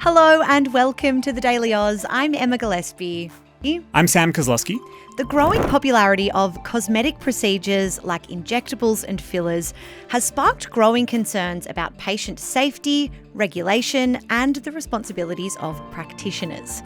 Hello and welcome to the Daily Aus. I'm Emma Gillespie. I'm Sam Koslowski. The growing popularity of cosmetic procedures like injectables and fillers has sparked growing concerns about patient safety, regulation, and the responsibilities of practitioners.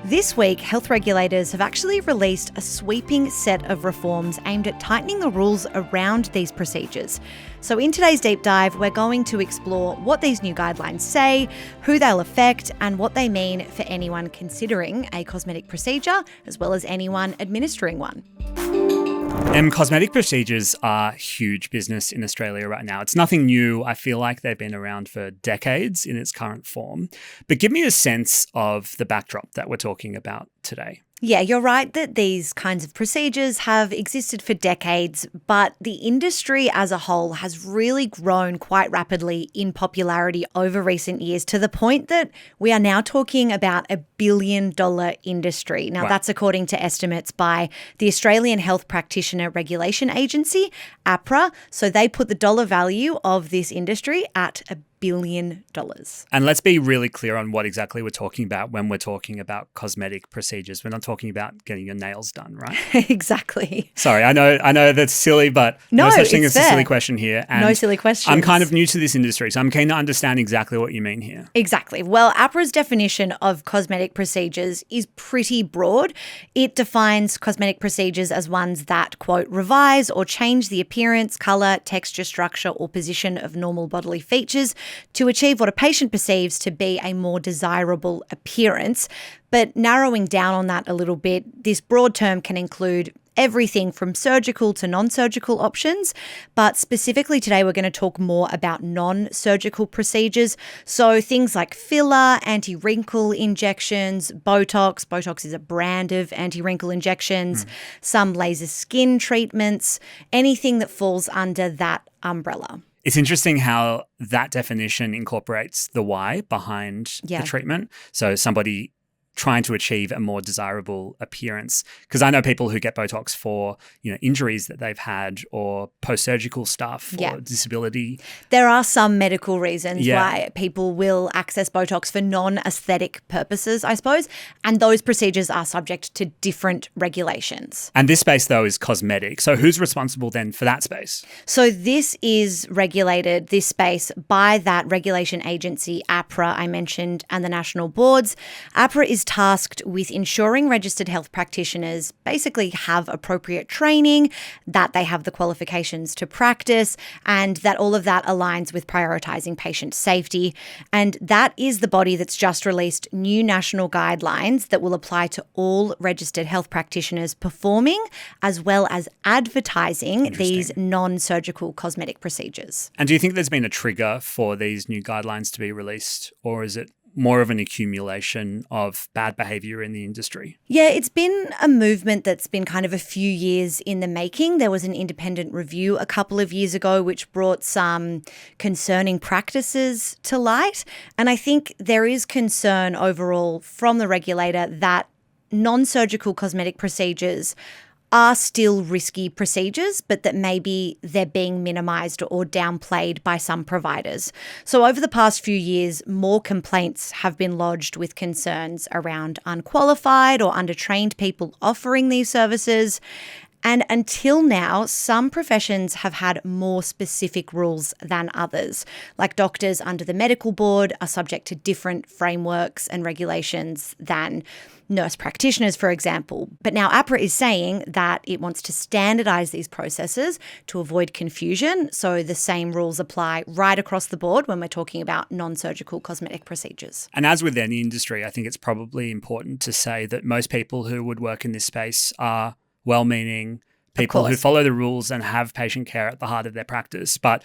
This week, health regulators have actually released a sweeping set of reforms aimed at tightening the rules around these procedures. So in today's deep dive, we're going to explore what these new guidelines say, who they'll affect, and what they mean for anyone considering a cosmetic procedure, as well as anyone administering one. Cosmetic procedures are huge business in Australia right now. It's nothing new. I feel like they've been around for decades in its current form. But give me a sense of the backdrop that we're talking about today. Yeah, you're right that these kinds of procedures have existed for decades, but the industry as a whole has really grown quite rapidly in popularity over recent years to the point that we are now talking about $1 billion industry. Now, That's according to estimates by the Australian Health Practitioner Regulation Agency, APRA. So they put the dollar value of this industry at $1 billion. And let's be really clear on what exactly we're talking about when we're talking about cosmetic procedures. We're not talking about getting your nails done, right? Exactly. Sorry, I know that's silly, but no such thing as a silly question here. And no silly questions. I'm kind of new to this industry, so I'm keen to understand exactly what you mean here. Exactly. Well, APRA's definition of cosmetic procedures is pretty broad. It defines cosmetic procedures as ones that, quote, revise or change the appearance, colour, texture, structure, or position of normal bodily features to achieve what a patient perceives to be a more desirable appearance. But narrowing down on that a little bit, this broad term can include everything from surgical to non-surgical options. But specifically today, we're going to talk more about non-surgical procedures. So things like filler, anti-wrinkle injections, Botox. Botox is a brand of anti-wrinkle injections, some laser skin treatments, anything that falls under that umbrella. It's interesting how that definition incorporates the why behind the treatment. So somebody trying to achieve a more desirable appearance. Because I know people who get Botox for, injuries that they've had or post-surgical stuff or disability. There are some medical reasons why people will access Botox for non-aesthetic purposes, I suppose. And those procedures are subject to different regulations. And this space, though, is cosmetic. So who's responsible then for that space? So this is regulated, this space, by that regulation agency, APRA, I mentioned, and the national boards. APRA is tasked with ensuring registered health practitioners basically have appropriate training, that they have the qualifications to practice, and that all of that aligns with prioritising patient safety. And that is the body that's just released new national guidelines that will apply to all registered health practitioners performing as well as advertising these non-surgical cosmetic procedures. And do you think there's been a trigger for these new guidelines to be released, or is it more of an accumulation of bad behaviour in the industry? Yeah, it's been a movement that's been kind of a few years in the making. There was an independent review a couple of years ago which brought some concerning practices to light. And I think there is concern overall from the regulator that non-surgical cosmetic procedures are still risky procedures, but that maybe they're being minimised or downplayed by some providers. So over the past few years, more complaints have been lodged with concerns around unqualified or undertrained people offering these services. And until now, some professions have had more specific rules than others. Like doctors under the medical board are subject to different frameworks and regulations than nurse practitioners, for example. But now APRA is saying that it wants to standardise these processes to avoid confusion. So the same rules apply right across the board when we're talking about non-surgical cosmetic procedures. And as with any industry, I think it's probably important to say that most people who would work in this space are well-meaning people who follow the rules and have patient care at the heart of their practice. But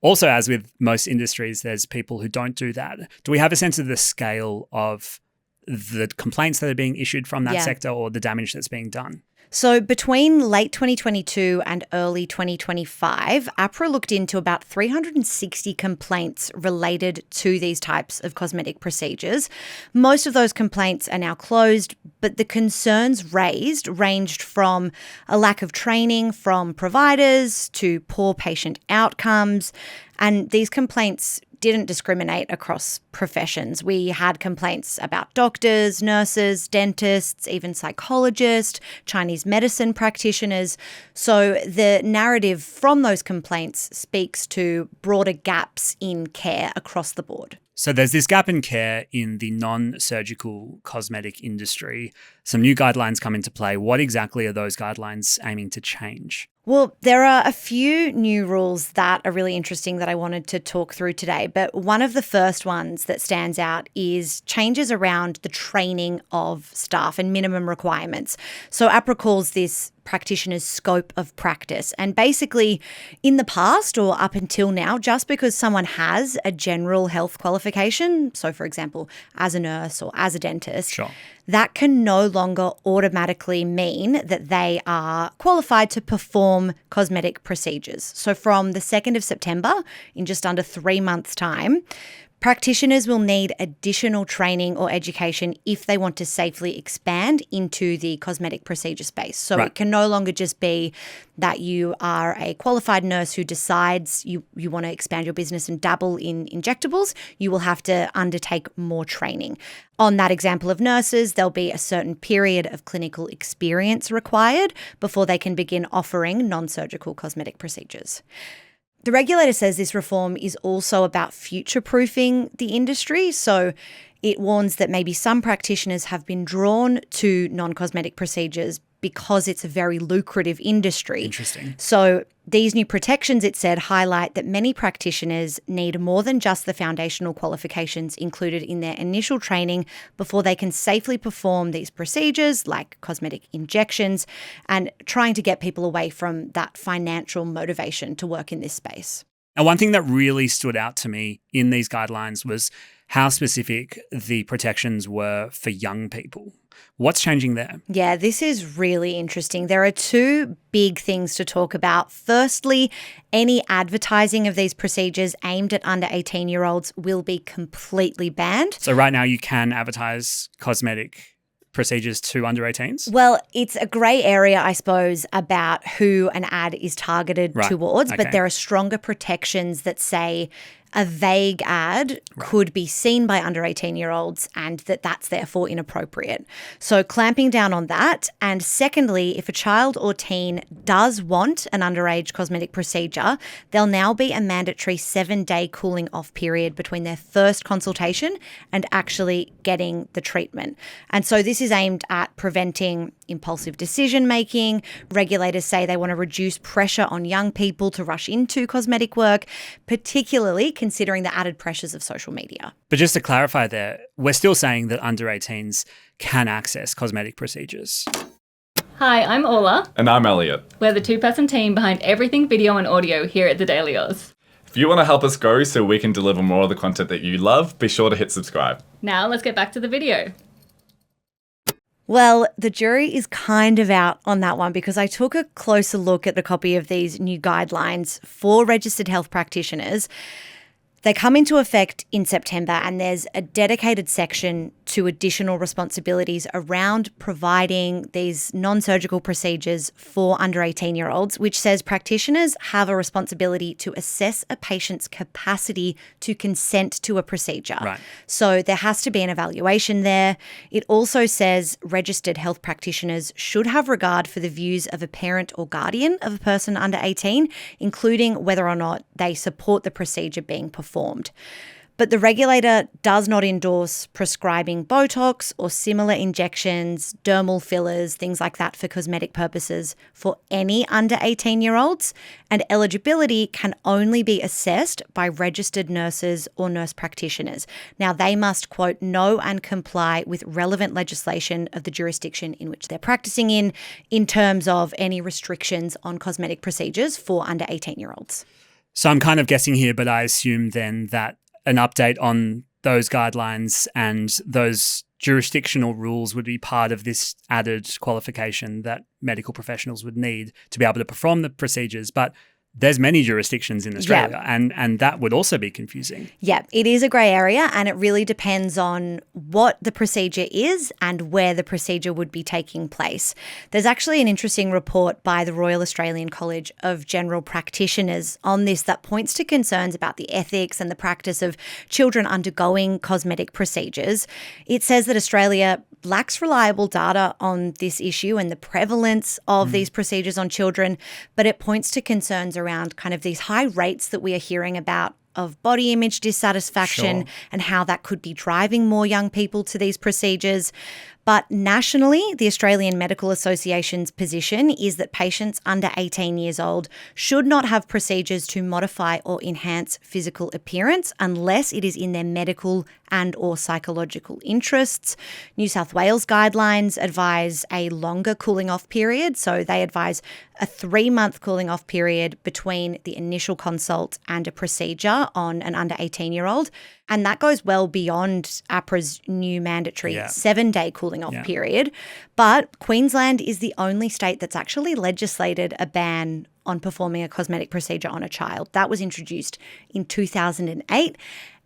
also, as with most industries, there's people who don't do that. Do we have a sense of the scale of the complaints that are being issued from that sector or the damage that's being done? So between late 2022 and early 2025, APRA looked into about 360 complaints related to these types of cosmetic procedures. Most of those complaints are now closed, but the concerns raised ranged from a lack of training from providers to poor patient outcomes. And these complaints didn't discriminate across professions. We had complaints about doctors, nurses, dentists, even psychologists, Chinese medicine practitioners. So the narrative from those complaints speaks to broader gaps in care across the board. So there's this gap in care in the non-surgical cosmetic industry. Some new guidelines come into play. What exactly are those guidelines aiming to change? Well, there are a few new rules that are really interesting that I wanted to talk through today. But one of the first ones that stands out is changes around the training of staff and minimum requirements. So APRA calls this practitioner's scope of practice. And basically, in the past or up until now, just because someone has a general health qualification, so for example, as a nurse or as a dentist, Sure. that can no longer automatically mean that they are qualified to perform cosmetic procedures. So from the 2nd of September, in just under 3 months' time, practitioners will need additional training or education if they want to safely expand into the cosmetic procedure space. So Right. It can no longer just be that you are a qualified nurse who decides you want to expand your business and dabble in injectables. You will have to undertake more training. On that example of nurses, there'll be a certain period of clinical experience required before they can begin offering non-surgical cosmetic procedures. The regulator says this reform is also about future-proofing the industry. So it warns that maybe some practitioners have been drawn to non-cosmetic procedures because it's a very lucrative industry. Interesting. So these new protections, it said, highlight that many practitioners need more than just the foundational qualifications included in their initial training before they can safely perform these procedures like cosmetic injections, and trying to get people away from that financial motivation to work in this space. And one thing that really stood out to me in these guidelines was how specific the protections were for young people. What's changing there? Yeah, this is really interesting. There are two big things to talk about. Firstly, any advertising of these procedures aimed at under 18-year-olds will be completely banned. So right now you can advertise cosmetic procedures to under 18s? Well, it's a grey area, I suppose, about who an ad is targeted towards, Okay. but there are stronger protections that say a vague ad could be seen by under 18-year-olds and that's therefore inappropriate. So clamping down on that. And secondly, if a child or teen does want an underage cosmetic procedure, there'll now be a mandatory 7-day cooling off period between their first consultation and actually getting the treatment. And so this is aimed at preventing impulsive decision making. Regulators say they want to reduce pressure on young people to rush into cosmetic work, particularly considering the added pressures of social media. But just to clarify there, we're still saying that under 18s can access cosmetic procedures. Hi, I'm Ola. And I'm Elliot. We're the two-person team behind everything video and audio here at the Daily Aus. If you want to help us grow so we can deliver more of the content that you love, be sure to hit subscribe. Now let's get back to the video. Well, the jury is kind of out on that one because I took a closer look at the copy of these new guidelines for registered health practitioners. They come into effect in September, and there's a dedicated section to additional responsibilities around providing these non-surgical procedures for under 18-year-olds, which says practitioners have a responsibility to assess a patient's capacity to consent to a procedure. Right. So there has to be an evaluation there. It also says registered health practitioners should have regard for the views of a parent or guardian of a person under 18, including whether or not they support the procedure being performed. But the regulator does not endorse prescribing Botox or similar injections, dermal fillers, things like that for cosmetic purposes for any under 18-year-olds. And eligibility can only be assessed by registered nurses or nurse practitioners. Now, they must, quote, know and comply with relevant legislation of the jurisdiction in which they're practicing in terms of any restrictions on cosmetic procedures for under 18-year-olds. So I'm kind of guessing here, but I assume then that an update on those guidelines and those jurisdictional rules would be part of this added qualification that medical professionals would need to be able to perform the procedures. But there's many jurisdictions in Australia, and that would also be confusing. Yeah, it is a grey area, and it really depends on what the procedure is and where the procedure would be taking place. There's actually an interesting report by the Royal Australian College of General Practitioners on this that points to concerns about the ethics and the practice of children undergoing cosmetic procedures. It says that Australia lacks reliable data on this issue and the prevalence of these procedures on children, but it points to concerns around kind of these high rates that we are hearing about of body image dissatisfaction and how that could be driving more young people to these procedures. But nationally, the Australian Medical Association's position is that patients under 18 years old should not have procedures to modify or enhance physical appearance unless it is in their medical and or psychological interests. New South Wales guidelines advise a longer cooling off period. So they advise a 3-month cooling off period between the initial consult and a procedure on an under 18-year-old. And that goes well beyond APRA's new mandatory 7-day cooling off period. But Queensland is the only state that's actually legislated a ban on performing a cosmetic procedure on a child. That was introduced in 2008.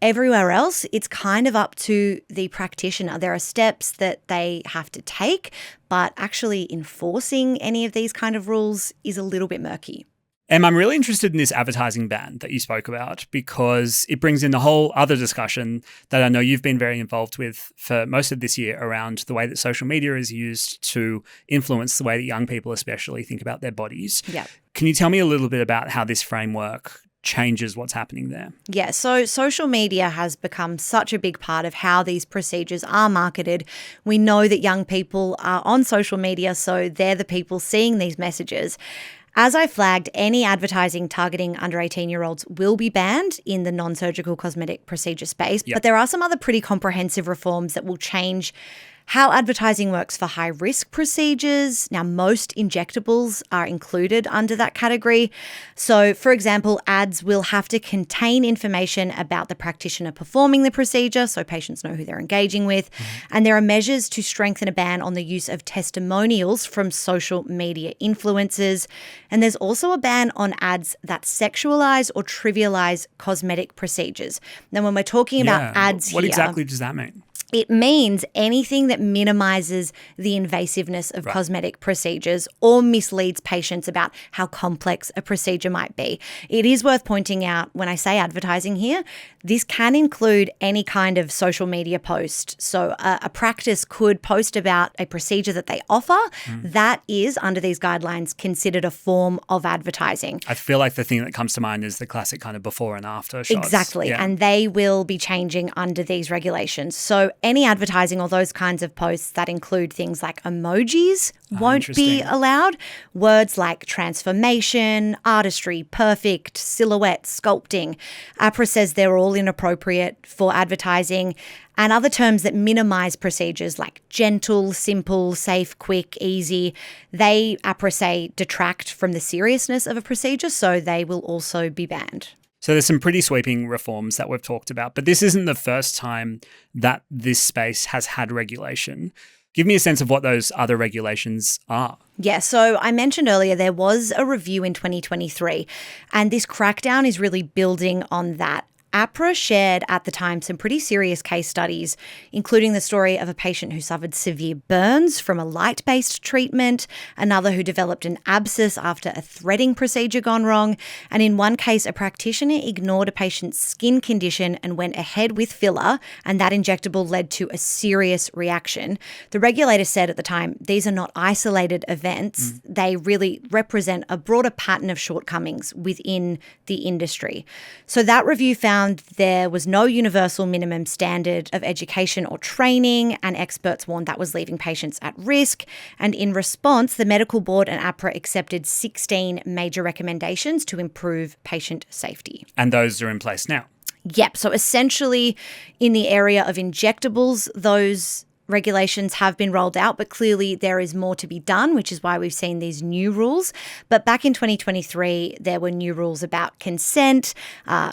Everywhere else, it's kind of up to the practitioner. There are steps that they have to take, but actually enforcing any of these kind of rules is a little bit murky. I'm really interested in this advertising ban that you spoke about because it brings in the whole other discussion that I know you've been very involved with for most of this year around the way that social media is used to influence the way that young people especially think about their bodies. Yeah. Can you tell me a little bit about how this framework changes what's happening there? Yeah, so social media has become such a big part of how these procedures are marketed. We know that young people are on social media, so they're the people seeing these messages. As I flagged, any advertising targeting under 18-year-olds will be banned in the non-surgical cosmetic procedure space, but there are some other pretty comprehensive reforms that will change how advertising works for high-risk procedures. Now, most injectables are included under that category. So, for example, ads will have to contain information about the practitioner performing the procedure so patients know who they're engaging with. And there are measures to strengthen a ban on the use of testimonials from social media influencers. And there's also a ban on ads that sexualize or trivialize cosmetic procedures. Now, when we're talking about ads what here, exactly does that mean? It means anything that minimizes the invasiveness of cosmetic procedures or misleads patients about how complex a procedure might be. It is worth pointing out when I say advertising here, this can include any kind of social media post. So a practice could post about a procedure that they offer. That is, under these guidelines, considered a form of advertising. I feel like the thing that comes to mind is the classic kind of before and after shots. Exactly. Yeah. And they will be changing under these regulations. So any advertising or those kinds of posts that include things like emojis won't be allowed. Words like transformation, artistry, perfect, silhouette, sculpting. APRA says they're all inappropriate for advertising. And other terms that minimize procedures like gentle, simple, safe, quick, easy, they, APRA say, detract from the seriousness of a procedure, so they will also be banned. So there's some pretty sweeping reforms that we've talked about, but this isn't the first time that this space has had regulation. Give me a sense of what those other regulations are. Yeah, so I mentioned earlier there was a review in 2023, and this crackdown is really building on that. APRA shared at the time some pretty serious case studies, including the story of a patient who suffered severe burns from a light-based treatment, another who developed an abscess after a threading procedure gone wrong, and in one case, a practitioner ignored a patient's skin condition and went ahead with filler, and that injectable led to a serious reaction. The regulator said at the time, these are not isolated events. They really represent a broader pattern of shortcomings within the industry. So that review found there was no universal minimum standard of education or training, and experts warned that was leaving patients at risk. And in response, the Medical Board and APRA accepted 16 major recommendations to improve patient safety. And those are in place now? Yep. So essentially, in the area of injectables, those regulations have been rolled out, but clearly there is more to be done, which is why we've seen these new rules. But back in 2023, there were new rules about consent,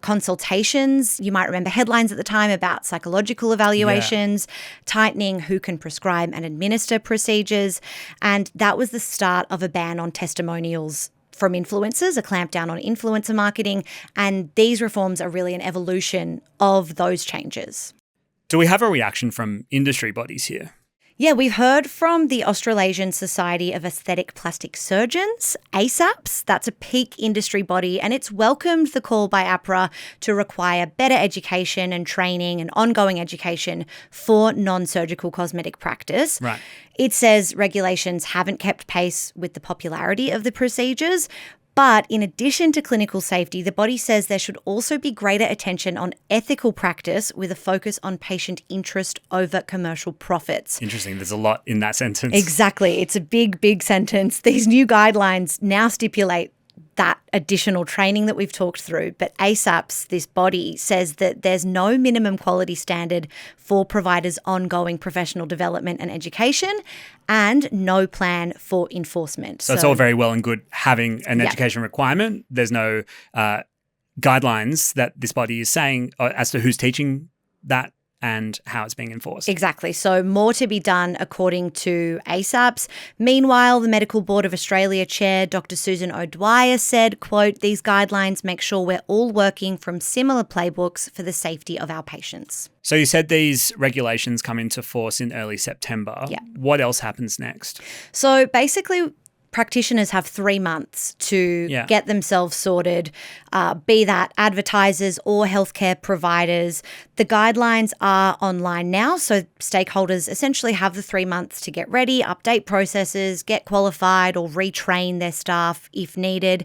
consultations. You might remember headlines at the time about psychological evaluations, tightening who can prescribe and administer procedures. And that was the start of a ban on testimonials from influencers, a clampdown on influencer marketing. And these reforms are really an evolution of those changes. Do we have a reaction from industry bodies here? Yeah, we've heard from the Australasian Society of Aesthetic Plastic Surgeons, ASAPS. That's a peak industry body, and it's welcomed the call by APRA to require better education and training and ongoing education for non-surgical cosmetic practice. Right. It says regulations haven't kept pace with the popularity of the procedures. But in addition to clinical safety, the body says there should also be greater attention on ethical practice with a focus on patient interest over commercial profits. Interesting. There's a lot in that sentence. Exactly. It's a big, big sentence. These new guidelines now stipulate that additional training that we've talked through. But ASAPS, this body, says that there's no minimum quality standard for providers' ongoing professional development and education and no plan for enforcement. So it's all very well and good having an education requirement. There's no guidelines that this body is saying as to who's teaching that and how it's being enforced. Exactly. So more to be done according to ASAPS. Meanwhile, the Medical Board of Australia Chair, Dr. Susan O'Dwyer said, quote, "These guidelines make sure we're all working from similar playbooks for the safety of our patients." So you said these regulations come into force in early September. Yeah. What else happens next? So basically, practitioners have 3 months to get themselves sorted, be that advertisers or healthcare providers. The guidelines are online now, so stakeholders essentially have the 3 months to get ready, update processes, get qualified or retrain their staff if needed.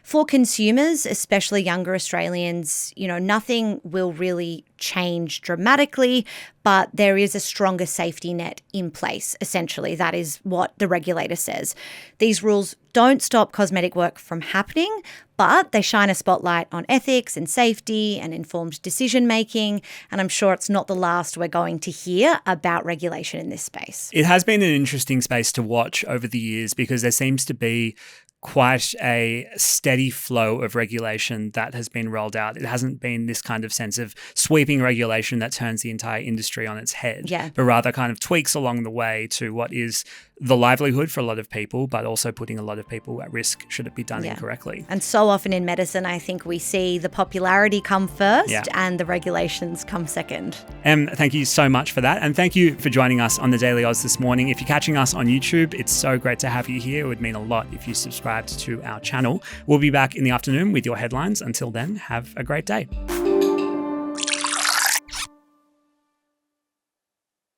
For consumers, especially younger Australians, nothing will really change dramatically, but there is a stronger safety net in place, essentially. That is what the regulator says. These rules don't stop cosmetic work from happening, but they shine a spotlight on ethics and safety and informed decision-making, and I'm sure it's not the last we're going to hear about regulation in this space. It has been an interesting space to watch over the years because there seems to be quite a steady flow of regulation that has been rolled out. It hasn't been this kind of sense of sweeping regulation that turns the entire industry on its head, but rather kind of tweaks along the way to what is the livelihood for a lot of people, but also putting a lot of people at risk should it be done incorrectly. And so often in medicine, I think we see the popularity come first and the regulations come second. Thank you so much for that. And thank you for joining us on the Daily Aus this morning. If you're catching us on YouTube, it's so great to have you here. It would mean a lot if you subscribed to our channel. We'll be back in the afternoon with your headlines. Until then, have a great day.